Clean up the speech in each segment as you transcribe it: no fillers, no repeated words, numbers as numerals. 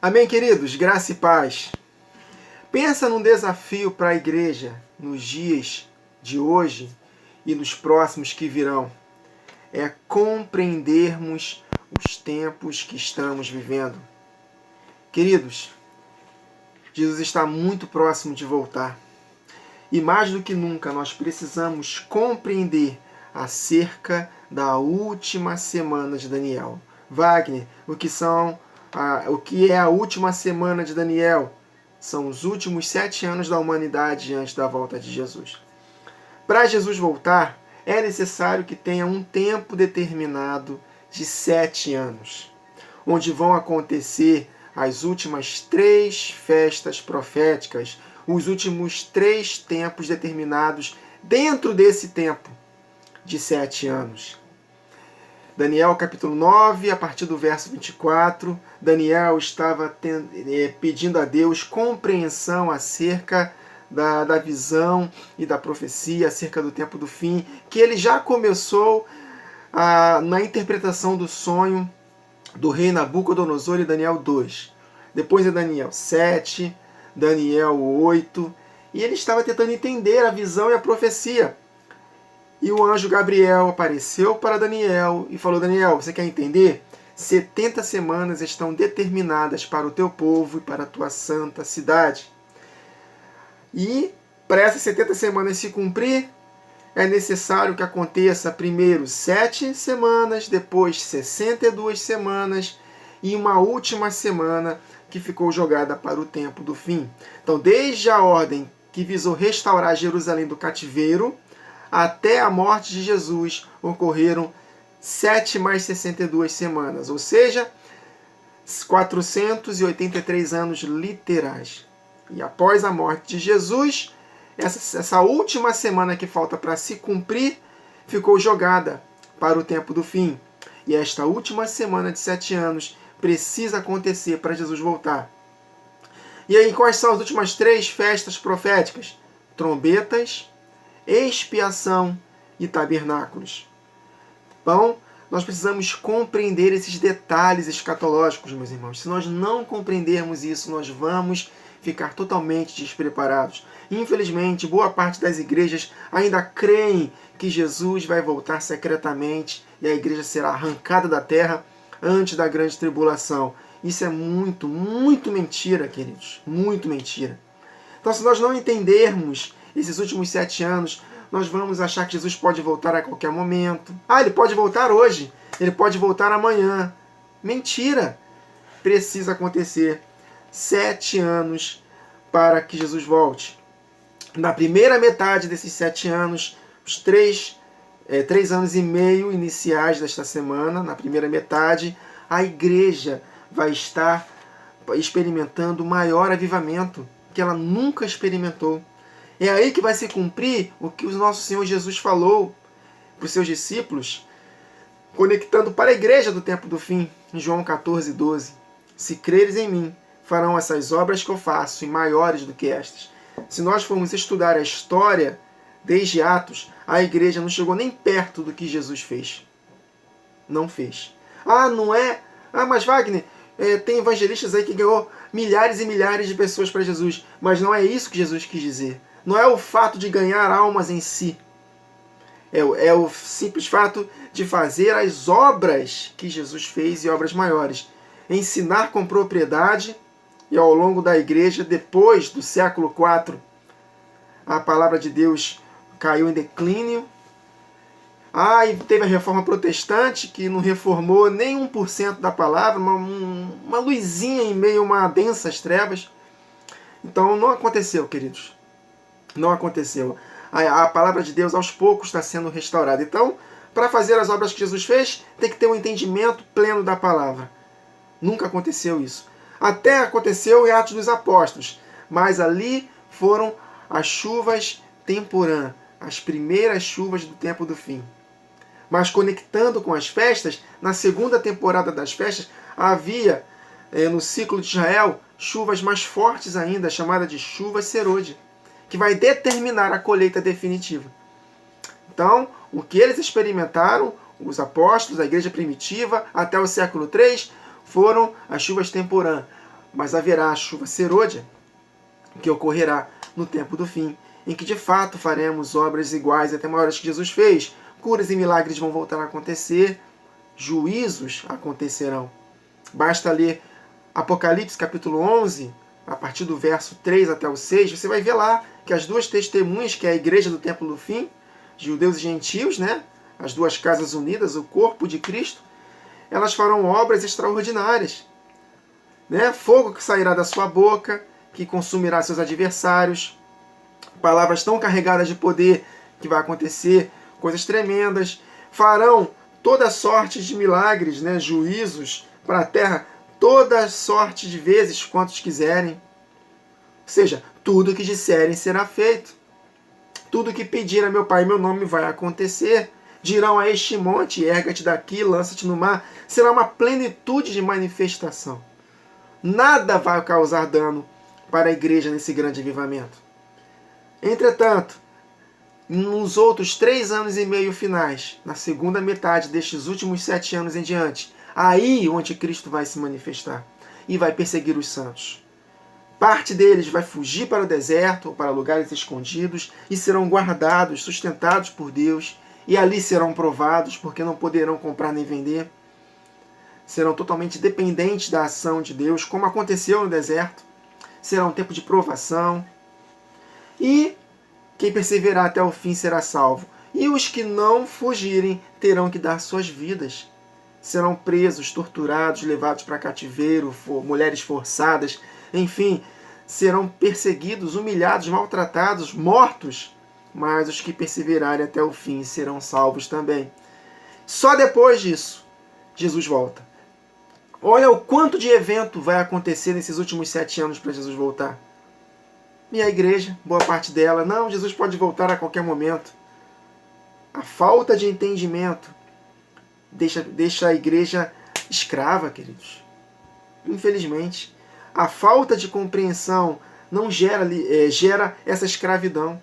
Amém, queridos? Graça e paz. Pensa num desafio para a igreja nos dias de hoje e nos próximos que virão. É compreendermos os tempos que estamos vivendo. Queridos, Jesus está muito próximo de voltar. E mais do que nunca nós precisamos compreender acerca da última semana de Daniel. Wagner, o que é a última semana de Daniel? São os últimos 7 anos da humanidade antes da volta de Jesus. Para Jesus voltar, é necessário que tenha um tempo determinado de 7 anos, onde vão acontecer as últimas 3 festas proféticas, os últimos 3 tempos determinados dentro desse tempo de 7 anos. Daniel capítulo 9, a partir do verso 24, Daniel estava pedindo a Deus compreensão acerca da visão e da profecia, acerca do tempo do fim, que ele já começou na interpretação do sonho do rei Nabucodonosor em Daniel 2. Depois é Daniel 7, Daniel 8, e ele estava tentando entender a visão e a profecia. E o anjo Gabriel apareceu para Daniel e falou: Daniel, você quer entender? 70 semanas estão determinadas para o teu povo e para a tua santa cidade. E para essas 70 semanas se cumprir, é necessário que aconteça primeiro 7 semanas, depois 62 semanas e uma última semana que ficou jogada para o tempo do fim. Então, desde a ordem que visou restaurar Jerusalém do cativeiro até a morte de Jesus, ocorreram 7 mais 62 semanas, ou seja, 483 anos literais. E após a morte de Jesus, essa última semana que falta para se cumprir, ficou jogada para o tempo do fim. E esta última semana de 7 anos precisa acontecer para Jesus voltar. E aí, quais são as últimas 3 festas proféticas? Trombetas, expiação e tabernáculos. Então, nós precisamos compreender esses detalhes escatológicos, meus irmãos. Se nós não compreendermos isso, nós vamos ficar totalmente despreparados. Infelizmente, boa parte das igrejas ainda creem que Jesus vai voltar secretamente e a igreja será arrancada da terra antes da grande tribulação. Isso é muito, muito mentira, queridos. Muito mentira. Então, se nós não entendermos esses últimos 7 anos, nós vamos achar que Jesus pode voltar a qualquer momento. Ele pode voltar hoje, ele pode voltar amanhã. Mentira! Precisa acontecer 7 anos para que Jesus volte. Na primeira metade desses 7 anos, os 3 anos e meio iniciais desta semana, na primeira metade, a igreja vai estar experimentando o maior avivamento que ela nunca experimentou. É aí que vai se cumprir o que o nosso Senhor Jesus falou para os seus discípulos, conectando para a igreja do tempo do fim, em João 14, 12. Se creres em mim, farão essas obras que eu faço, e maiores do que estas. Se nós formos estudar a história, desde Atos, a igreja não chegou nem perto do que Jesus fez. Não fez. Não é? Mas Wagner, tem evangelistas aí que ganhou milhares e milhares de pessoas para Jesus. Mas não é isso que Jesus quis dizer. Não é o fato de ganhar almas em si. É o simples fato de fazer as obras que Jesus fez e obras maiores. Ensinar com propriedade. E ao longo da igreja, depois do século IV, a palavra de Deus caiu em declínio. E teve a reforma protestante, que não reformou nem 1% da palavra, uma luzinha em meio a uma densas trevas. Então não aconteceu, queridos. Não aconteceu. A palavra de Deus aos poucos está sendo restaurada. Então, para fazer as obras que Jesus fez, tem que ter um entendimento pleno da palavra. Nunca aconteceu isso. Até aconteceu em Atos dos Apóstolos, mas ali foram as chuvas temporã, as primeiras chuvas do tempo do fim. Mas conectando com as festas, na segunda temporada das festas, havia no ciclo de Israel chuvas mais fortes ainda, chamada de chuva serôdia, que vai determinar a colheita definitiva. Então, o que eles experimentaram, os apóstolos, a igreja primitiva, até o século III, foram as chuvas temporã. mas haverá a chuva serôdia, que ocorrerá no tempo do fim, em que de fato faremos obras iguais até maiores que Jesus fez. Curas e milagres vão voltar a acontecer, juízos acontecerão. Basta ler Apocalipse capítulo 11, a partir do verso 3 até o 6, você vai ver lá que as duas testemunhas, que é a igreja do templo do fim, judeus e gentios, né? As duas casas unidas, o corpo de Cristo, elas farão obras extraordinárias. Né? Fogo que sairá da sua boca, que consumirá seus adversários, palavras tão carregadas de poder que vai acontecer, coisas tremendas, farão toda sorte de milagres, né? Juízos para a terra, toda sorte de vezes quantos quiserem. Ou seja, tudo que disserem será feito. Tudo que pedir a meu Pai em meu nome vai acontecer. Dirão a este monte, erga-te daqui, lança-te no mar. Será uma plenitude de manifestação. Nada vai causar dano para a igreja nesse grande avivamento. Entretanto, nos outros 3 anos e meio finais, na segunda metade destes últimos 7 anos em diante, aí o anticristo vai se manifestar e vai perseguir os santos. Parte deles vai fugir para o deserto ou para lugares escondidos e serão guardados, sustentados por Deus, e ali serão provados, porque não poderão comprar nem vender. Serão totalmente dependentes da ação de Deus, como aconteceu no deserto. Será um tempo de provação. E quem perseverar até o fim será salvo. E os que não fugirem terão que dar suas vidas. Serão presos, torturados, levados para cativeiro, mulheres forçadas, enfim, serão perseguidos, humilhados, maltratados, mortos. Mas os que perseverarem até o fim serão salvos também. Só depois disso, Jesus volta. Olha o quanto de evento vai acontecer nesses últimos 7 anos para Jesus voltar. E a igreja, boa parte dela, não, Jesus pode voltar a qualquer momento. A falta de entendimento deixa a igreja escrava, queridos. Infelizmente. A falta de compreensão não gera essa escravidão.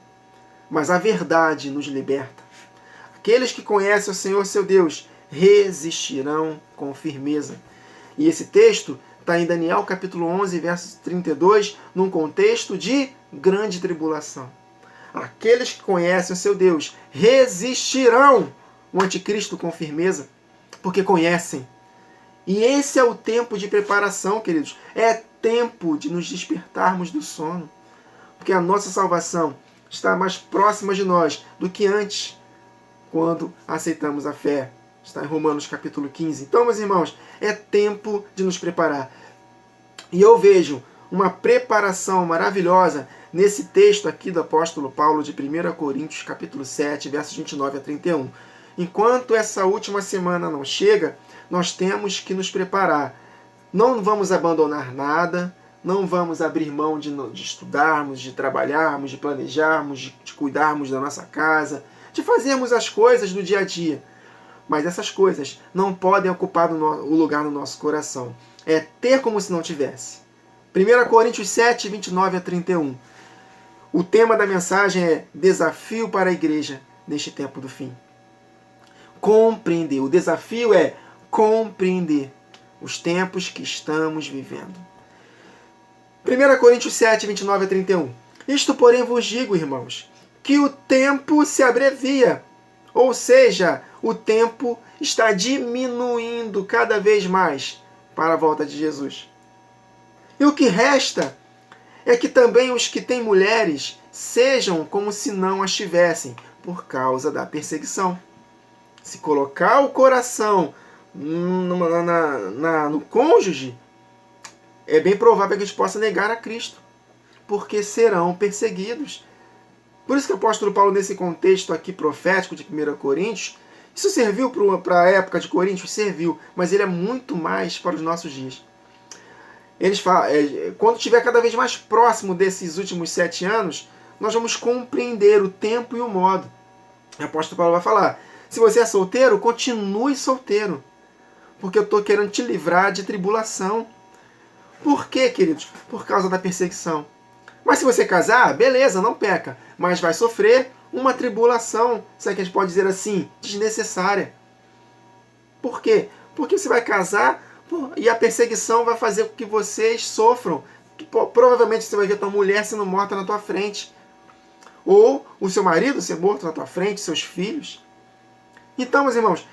Mas a verdade nos liberta. Aqueles que conhecem o Senhor seu Deus resistirão com firmeza. E esse texto está em Daniel capítulo 11, verso 32, num contexto de grande tribulação. Aqueles que conhecem o seu Deus resistirão o anticristo com firmeza, porque conhecem. E esse é o tempo de preparação, queridos. É tempo de nos despertarmos do sono. Porque a nossa salvação está mais próxima de nós do que antes, quando aceitamos a fé. Está em Romanos capítulo 15. Então, meus irmãos, é tempo de nos preparar. E eu vejo uma preparação maravilhosa nesse texto aqui do apóstolo Paulo de 1 Coríntios capítulo 7, versos 29 a 31. Enquanto essa última semana não chega, nós temos que nos preparar. Não vamos abandonar nada, não vamos abrir mão de estudarmos, de trabalharmos, de planejarmos, de cuidarmos da nossa casa, de fazermos as coisas do dia a dia. Mas essas coisas não podem ocupar o lugar no nosso coração. É ter como se não tivesse. 1 Coríntios 7, 29 a 31. O tema da mensagem é desafio para a igreja neste tempo do fim. Compreender. O desafio é compreender os tempos que estamos vivendo. 1 Coríntios 7, 29 a 31. Isto, porém, vos digo, irmãos, que o tempo se abrevia. Ou seja, o tempo está diminuindo cada vez mais para a volta de Jesus. E o que resta é que também os que têm mulheres sejam como se não as tivessem, por causa da perseguição. Se colocar o coração no cônjuge, é bem provável que eles possam negar a Cristo, porque serão perseguidos. Por isso que o apóstolo Paulo, nesse contexto aqui profético de 1 Coríntios, isso serviu para a época de Coríntios? Serviu, mas ele é muito mais para os nossos dias. Eles falam, quando estiver cada vez mais próximo desses últimos 7 anos, nós vamos compreender o tempo e o modo. O apóstolo Paulo vai falar, se você é solteiro, continue solteiro, porque eu estou querendo te livrar de tribulação. Por quê, queridos? Por causa da perseguição. Mas se você casar, beleza, não peca, mas vai sofrer uma tribulação, se é que a gente pode dizer assim, desnecessária. Por quê? Porque você vai casar E a perseguição vai fazer com que vocês sofram. Provavelmente você vai ver tua mulher sendo morta na tua frente. Ou o seu marido ser morto na tua frente, seus filhos. Então, meus irmãos,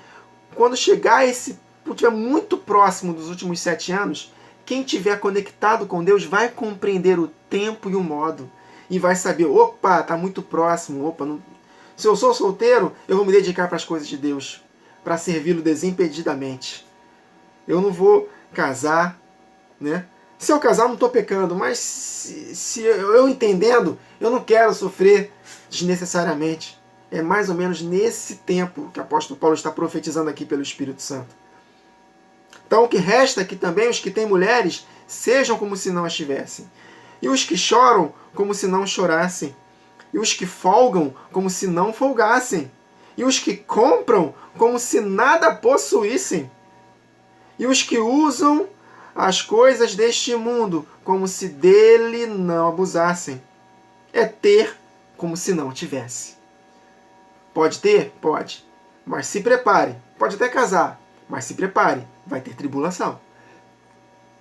quando chegar estiver muito próximo dos últimos 7 anos, quem estiver conectado com Deus vai compreender o tempo e o modo. E vai saber, opa, está muito próximo. Opa, não... Se eu sou solteiro, eu vou me dedicar para as coisas de Deus. Para servi-lo desimpedidamente. Eu não vou casar, né? Se eu casar, eu não estou pecando, mas se eu entendendo, eu não quero sofrer desnecessariamente. É mais ou menos nesse tempo que o apóstolo Paulo está profetizando aqui pelo Espírito Santo. Então o que resta é que também os que têm mulheres sejam como se não as tivessem. E os que choram como se não chorassem. E os que folgam como se não folgassem. E os que compram como se nada possuíssem. E os que usam as coisas deste mundo como se dele não abusassem. É ter como se não tivesse. Pode ter? Pode. Mas se prepare. Pode até casar, mas se prepare. Vai ter tribulação.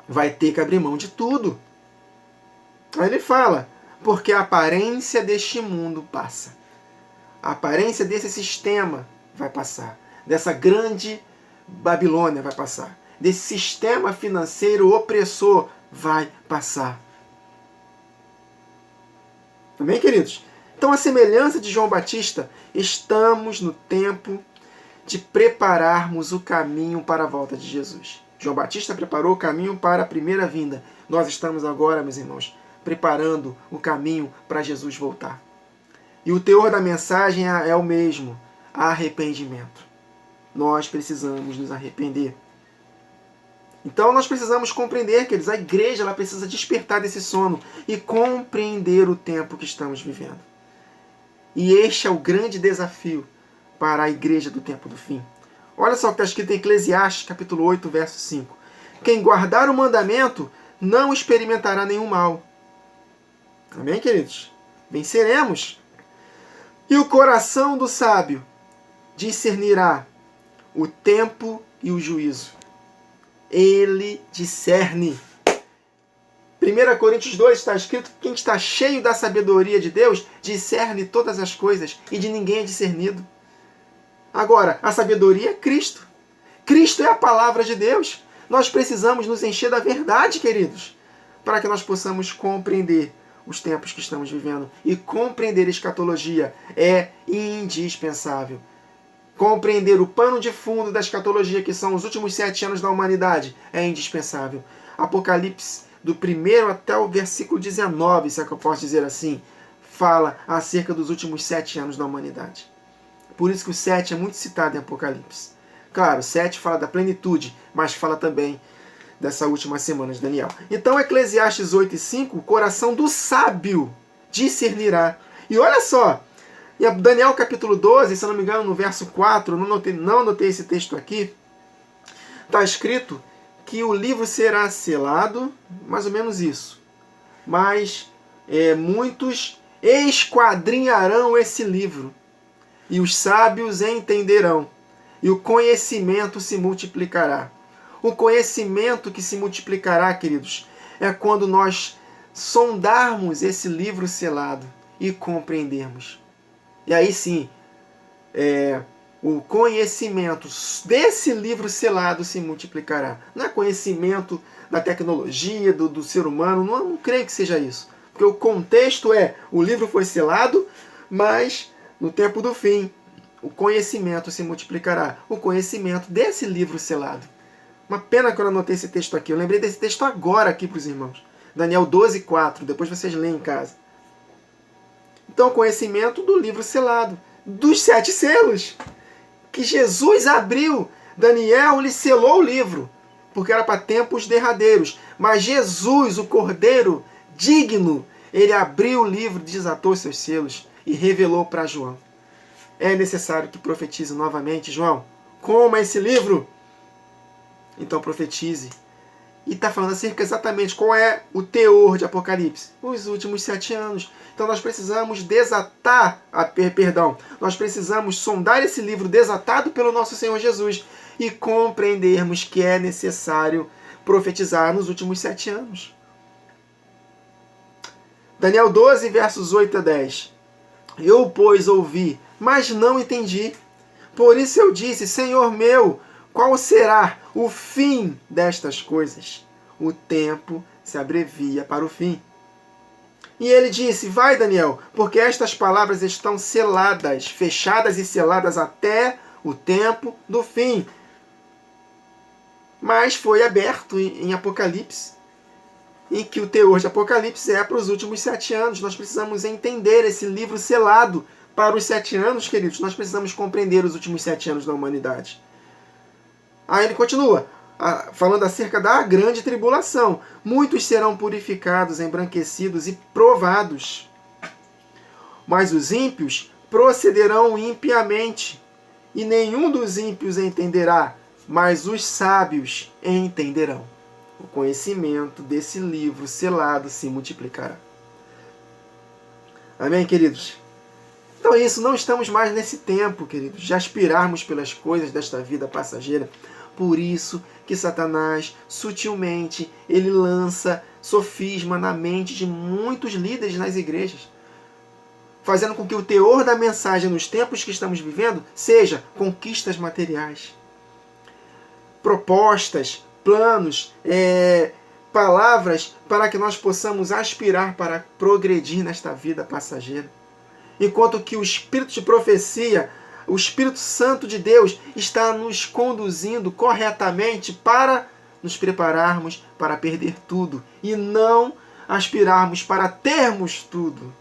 Vai ter que abrir mão de tudo. Aí ele fala, porque a aparência deste mundo passa. A aparência desse sistema vai passar. Dessa grande Babilônia vai passar. Desse sistema financeiro opressor vai passar. Amém, queridos? Então, a semelhança de João Batista, estamos no tempo de prepararmos o caminho para a volta de Jesus. João Batista preparou o caminho para a primeira vinda. Nós estamos agora, meus irmãos, preparando o caminho para Jesus voltar. E o teor da mensagem é o mesmo, arrependimento. Nós precisamos nos arrepender. Então nós precisamos compreender, queridos, a igreja ela precisa despertar desse sono e compreender o tempo que estamos vivendo. E este é o grande desafio para a igreja do tempo do fim. Olha só o que está escrito em Eclesiastes, capítulo 8, verso 5. Quem guardar o mandamento não experimentará nenhum mal. Amém, queridos? Venceremos. E o coração do sábio discernirá o tempo e o juízo. Ele discerne. 1 Coríntios 2 está escrito que quem está cheio da sabedoria de Deus discerne todas as coisas e de ninguém é discernido. Agora, a sabedoria é Cristo. Cristo é a palavra de Deus. Nós precisamos nos encher da verdade, queridos, para que nós possamos compreender os tempos que estamos vivendo. E compreender a escatologia é indispensável. Compreender o pano de fundo da escatologia, que são os últimos 7 anos da humanidade, é indispensável. Apocalipse, do 1 até o versículo 19, se é que eu posso dizer assim, fala acerca dos últimos 7 anos da humanidade. Por isso que o 7 é muito citado em Apocalipse. Claro, o 7 fala da plenitude, mas fala também dessa última semana de Daniel. Então, Eclesiastes 8:5, o coração do sábio discernirá. E olha só, em Daniel capítulo 12, se eu não me engano, no verso 4, não anotei esse texto aqui, está escrito que o livro será selado, mais ou menos isso. Mas muitos esquadrinharão esse livro, e os sábios entenderão, e o conhecimento se multiplicará. O conhecimento que se multiplicará, queridos, é quando nós sondarmos esse livro selado e compreendermos. E aí sim, o conhecimento desse livro selado se multiplicará. Não é conhecimento da tecnologia, do ser humano, não creio que seja isso. Porque o contexto o livro foi selado, mas no tempo do fim, o conhecimento se multiplicará. O conhecimento desse livro selado. Uma pena que eu não anotei esse texto aqui. Eu lembrei desse texto agora aqui para os irmãos. Daniel 12:4. Depois vocês leem em casa. Então, conhecimento do livro selado. Dos 7 selos. Que Jesus abriu. Daniel lhe selou o livro. Porque era para tempos derradeiros. Mas Jesus, o Cordeiro digno, ele abriu o livro, desatou seus selos e revelou para João. É necessário que profetize novamente, João. Coma esse livro. Então profetize. E está falando acerca exatamente qual é o teor de Apocalipse. Os últimos 7 anos. Então nós precisamos nós precisamos sondar esse livro desatado pelo nosso Senhor Jesus e compreendermos que é necessário profetizar nos últimos 7 anos. Daniel 12, versos 8 a 10. Eu, pois, ouvi, mas não entendi. Por isso eu disse, Senhor meu, qual será o fim destas coisas? O tempo se abrevia para o fim. E ele disse, vai, Daniel, porque estas palavras estão seladas, fechadas e seladas até o tempo do fim. Mas foi aberto em Apocalipse, em que o teor de Apocalipse é para os últimos 7 anos. Nós precisamos entender esse livro selado para os 7 anos, queridos. Nós precisamos compreender os últimos 7 anos da humanidade. Aí ele continua, falando acerca da grande tribulação. Muitos serão purificados, embranquecidos e provados. Mas os ímpios procederão impiamente, e nenhum dos ímpios entenderá, mas os sábios entenderão. O conhecimento desse livro selado se multiplicará. Amém, queridos? Então é isso, não estamos mais nesse tempo, queridos, de aspirarmos pelas coisas desta vida passageira. Por isso que Satanás, sutilmente, ele lança sofisma na mente de muitos líderes nas igrejas, fazendo com que o teor da mensagem nos tempos que estamos vivendo seja conquistas materiais, propostas, planos, palavras para que nós possamos aspirar para progredir nesta vida passageira. Enquanto que o Espírito de profecia, o Espírito Santo de Deus, está nos conduzindo corretamente para nos prepararmos para perder tudo e não aspirarmos para termos tudo.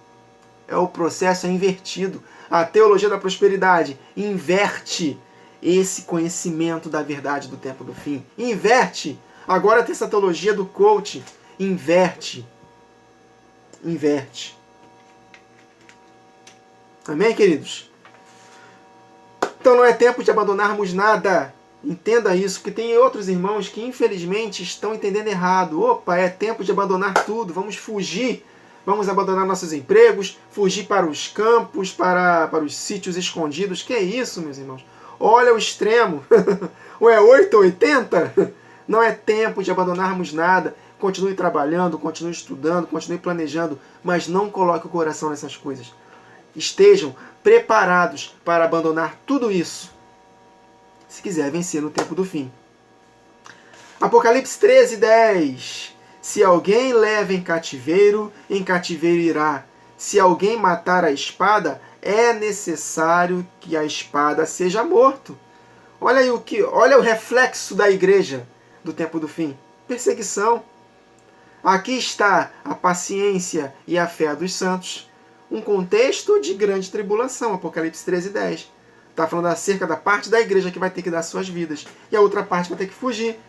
O processo é invertido. A teologia da prosperidade inverte esse conhecimento da verdade do tempo do fim. Inverte. Agora tem essa teologia do coach. Inverte. Amém, queridos? Então não é tempo de abandonarmos nada. Entenda isso, que tem outros irmãos que infelizmente estão entendendo errado. Opa, é tempo de abandonar tudo. Vamos fugir. Vamos abandonar nossos empregos, fugir para os campos, para os sítios escondidos. Que é isso, meus irmãos? Olha o extremo. Ou é 8 ou 80? Não é tempo de abandonarmos nada. Continue trabalhando, continue estudando, continue planejando, mas não coloque o coração nessas coisas. Estejam preparados para abandonar tudo isso, se quiser vencer no tempo do fim. Apocalipse 13, 10. Se alguém leva em cativeiro irá. Se alguém matar a espada, é necessário que a espada seja morto. Olha aí olha o reflexo da igreja do tempo do fim. Perseguição. Aqui está a paciência e a fé dos santos. Um contexto de grande tribulação. Apocalipse 13, 10. Está falando acerca da parte da igreja que vai ter que dar suas vidas. E a outra parte vai ter que fugir.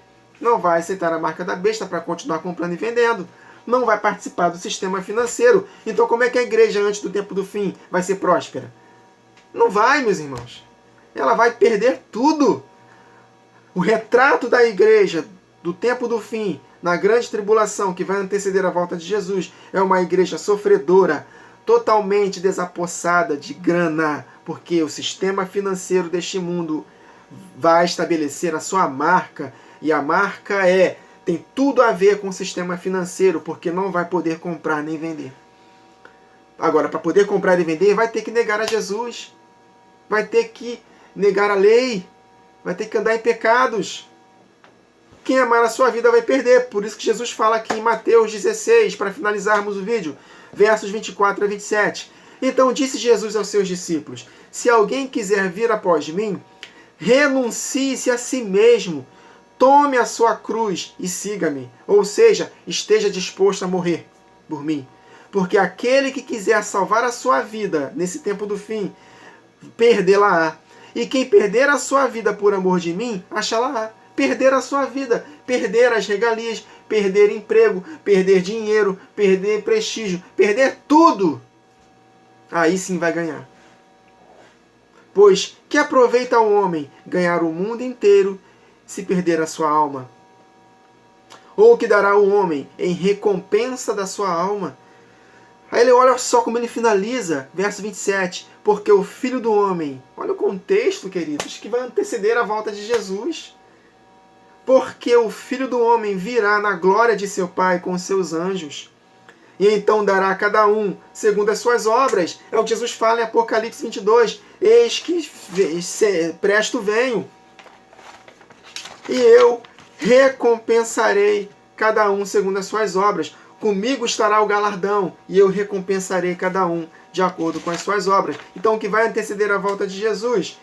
Não vai aceitar a marca da besta para continuar comprando e vendendo. Não vai participar do sistema financeiro. Então como é que a igreja antes do tempo do fim vai ser próspera? Não vai, meus irmãos. Ela vai perder tudo. O retrato da igreja do tempo do fim, na grande tribulação que vai anteceder a volta de Jesus, é uma igreja sofredora, totalmente desapossada de grana, porque o sistema financeiro deste mundo vai estabelecer a sua marca, e a marca tem tudo a ver com o sistema financeiro, porque não vai poder comprar nem vender. Agora, para poder comprar e vender, vai ter que negar a Jesus, vai ter que negar a lei, vai ter que andar em pecados. Quem amar a sua vida vai perder. Por isso que Jesus fala aqui em Mateus 16, para finalizarmos o vídeo, versos 24 a 27. Então disse Jesus aos seus discípulos: se alguém quiser vir após mim, renuncie-se a si mesmo, tome a sua cruz e siga-me. Ou seja, esteja disposto a morrer por mim. Porque aquele que quiser salvar a sua vida nesse tempo do fim, perdê-la-á. E quem perder a sua vida por amor de mim, achá-la-á. Perder a sua vida, perder as regalias, perder emprego, perder dinheiro, perder prestígio, perder tudo, aí sim vai ganhar. Pois que aproveita ao homem ganhar o mundo inteiro se perder a sua alma? Ou que dará o homem em recompensa da sua alma? Aí olha só como ele finaliza, verso 27, porque o Filho do Homem, olha Olha o contexto, queridos, que vai anteceder a volta de Jesus. Porque o Filho do Homem virá na glória de seu Pai com seus anjos. E então dará a cada um segundo as suas obras. É o que Jesus fala em Apocalipse 22. Eis que presto venho. E eu recompensarei cada um segundo as suas obras. Comigo estará o galardão, e eu recompensarei cada um de acordo com as suas obras. Então, o que vai anteceder a volta de Jesus?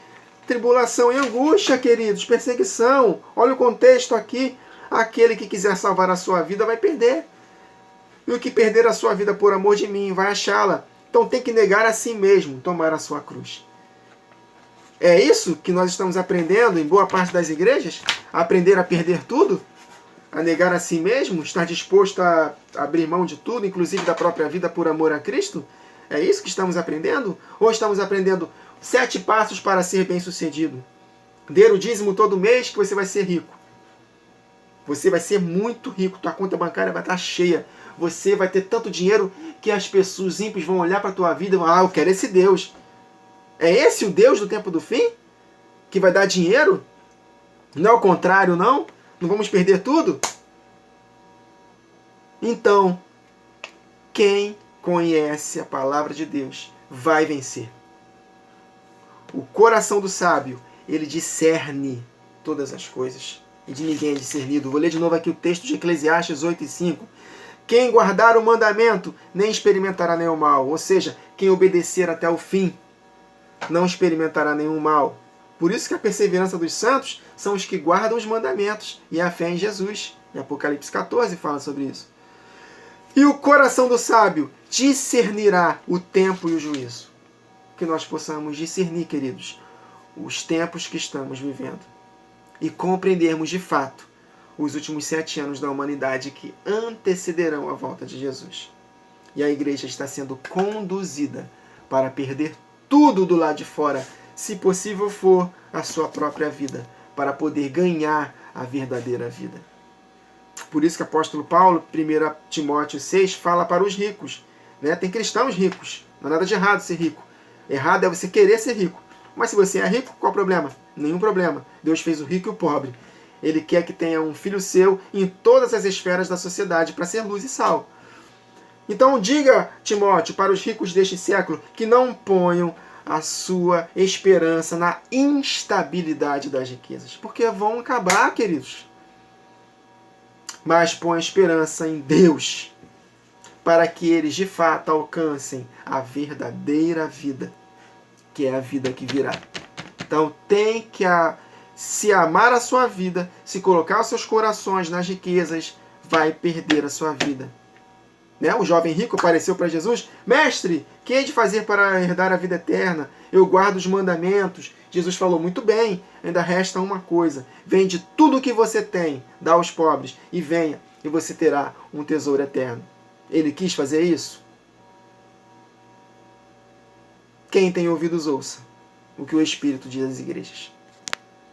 Tribulação e angústia, queridos, perseguição. Olha o contexto aqui. Aquele que quiser salvar a sua vida vai perder. E o que perder a sua vida por amor de mim vai achá-la. Então tem que negar a si mesmo, tomar a sua cruz. É isso que nós estamos aprendendo em boa parte das igrejas? Aprender a perder tudo? A negar a si mesmo? Estar disposto a abrir mão de tudo, inclusive da própria vida, por amor a Cristo? É isso que estamos aprendendo? Ou estamos aprendendo 7 passos para ser bem-sucedido? Dê o dízimo todo mês que você vai ser rico. Você vai ser muito rico, tua conta bancária vai estar cheia. Você vai ter tanto dinheiro que as pessoas ímpias vão olhar para a tua vida e vão, eu quero esse Deus. É esse o Deus do tempo do fim? Que vai dar dinheiro? Não é o contrário, não? Não vamos perder tudo? Então, quem conhece a palavra de Deus vai vencer. O coração do sábio, ele discerne todas as coisas. E de ninguém é discernido. Vou ler de novo aqui o texto de Eclesiastes 8:5. Quem guardar o mandamento, nem experimentará nenhum mal. Ou seja, quem obedecer até o fim, não experimentará nenhum mal. Por isso que a perseverança dos santos são os que guardam os mandamentos e a fé em Jesus. Em Apocalipse 14 fala sobre isso. E o coração do sábio discernirá o tempo e o juízo. Que nós possamos discernir, queridos, os tempos que estamos vivendo. E compreendermos de fato os últimos 7 anos da humanidade que antecederão a volta de Jesus. E a igreja está sendo conduzida para perder tudo do lado de fora, se possível for a sua própria vida, para poder ganhar a verdadeira vida. Por isso que o apóstolo Paulo, 1 Timóteo 6, fala para os ricos. Né? Tem cristãos ricos, não há nada de errado ser rico. Errado é você querer ser rico. Mas se você é rico, qual o problema? Nenhum problema. Deus fez o rico e o pobre. Ele quer que tenha um filho seu em todas as esferas da sociedade para ser luz e sal. Então diga, Timóteo, para os ricos deste século que não ponham a sua esperança na instabilidade das riquezas. Porque vão acabar, queridos. Mas põe a esperança em Deus, para que eles de fato alcancem a verdadeira vida, que é a vida que virá. Então tem que se amar a sua vida, se colocar os seus corações nas riquezas, vai perder a sua vida. Né? O jovem rico apareceu para Jesus, mestre, que hei de fazer para herdar a vida eterna? Eu guardo os mandamentos. Jesus falou, muito bem, ainda resta uma coisa, vende tudo o que você tem, dá aos pobres, e venha, e você terá um tesouro eterno. Ele quis fazer isso? Quem tem ouvidos ouça o que o Espírito diz às igrejas.